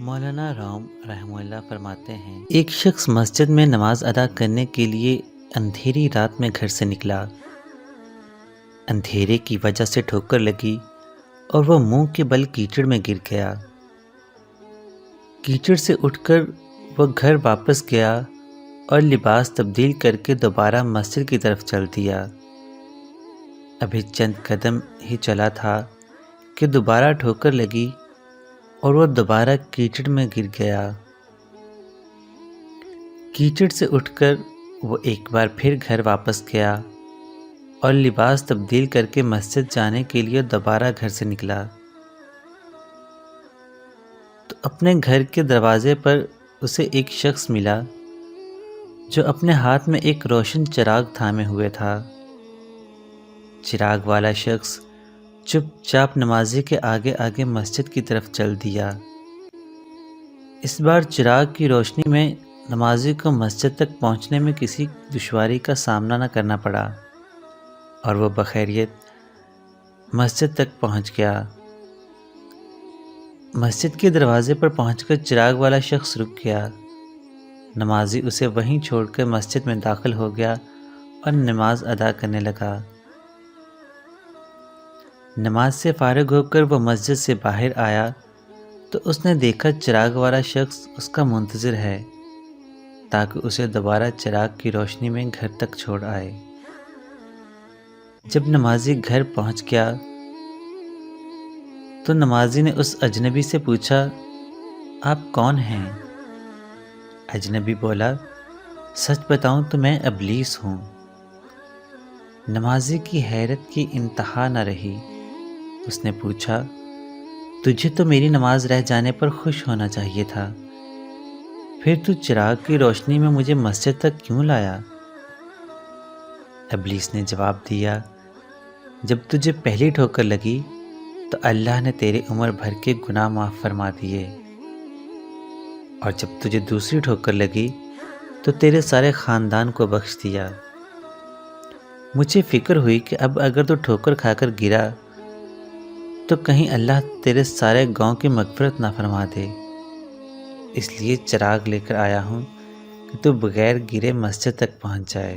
مولانا رام رحمہ اللہ فرماتے ہیں، ایک شخص مسجد میں نماز ادا کرنے کے لیے اندھیری رات میں گھر سے نکلا۔ اندھیرے کی وجہ سے ٹھوکر لگی اور وہ منہ کے بل کیچڑ میں گر گیا۔ کیچڑ سے اٹھ کر وہ گھر واپس گیا اور لباس تبدیل کر کے دوبارہ مسجد کی طرف چل دیا۔ ابھی چند قدم ہی چلا تھا کہ دوبارہ ٹھوکر لگی اور وہ دوبارہ کیچڑ میں گر گیا۔ کیچڑ سے اٹھ کر وہ ایک بار پھر گھر واپس گیا اور لباس تبدیل کر کے مسجد جانے کے لیے دوبارہ گھر سے نکلا تو اپنے گھر کے دروازے پر اسے ایک شخص ملا جو اپنے ہاتھ میں ایک روشن چراغ تھامے ہوئے تھا۔ چراغ والا شخص چپ چاپ نمازی کے آگے آگے مسجد کی طرف چل دیا۔ اس بار چراغ کی روشنی میں نمازی کو مسجد تک پہنچنے میں کسی دشواری کا سامنا نہ کرنا پڑا اور وہ بخیریت مسجد تک پہنچ گیا۔ مسجد کے دروازے پر پہنچ کر چراغ والا شخص رک گیا۔ نمازی اسے وہیں چھوڑ کر مسجد میں داخل ہو گیا اور نماز ادا کرنے لگا۔ نماز سے فارغ ہو کر وہ مسجد سے باہر آیا تو اس نے دیکھا چراغ والا شخص اس کا منتظر ہے تاکہ اسے دوبارہ چراغ کی روشنی میں گھر تک چھوڑ آئے۔ جب نمازی گھر پہنچ گیا تو نمازی نے اس اجنبی سے پوچھا، آپ کون ہیں؟ اجنبی بولا، سچ بتاؤں تو میں ابلیس ہوں۔ نمازی کی حیرت کی انتہا نہ رہی۔ اس نے پوچھا، تجھے تو میری نماز رہ جانے پر خوش ہونا چاہیے تھا، پھر تو چراغ کی روشنی میں مجھے مسجد تک کیوں لایا؟ ابلیس نے جواب دیا، جب تجھے پہلی ٹھوکر لگی تو اللہ نے تیری عمر بھر کے گناہ معاف فرما دیے، اور جب تجھے دوسری ٹھوکر لگی تو تیرے سارے خاندان کو بخش دیا۔ مجھے فکر ہوئی کہ اب اگر تو ٹھوکر کھا کر گرا تو کہیں اللہ تیرے سارے گاؤں کی مغفرت نہ فرما دے، اس لیے چراغ لے کر آیا ہوں کہ تو بغیر گرے مسجد تک پہنچ جائے۔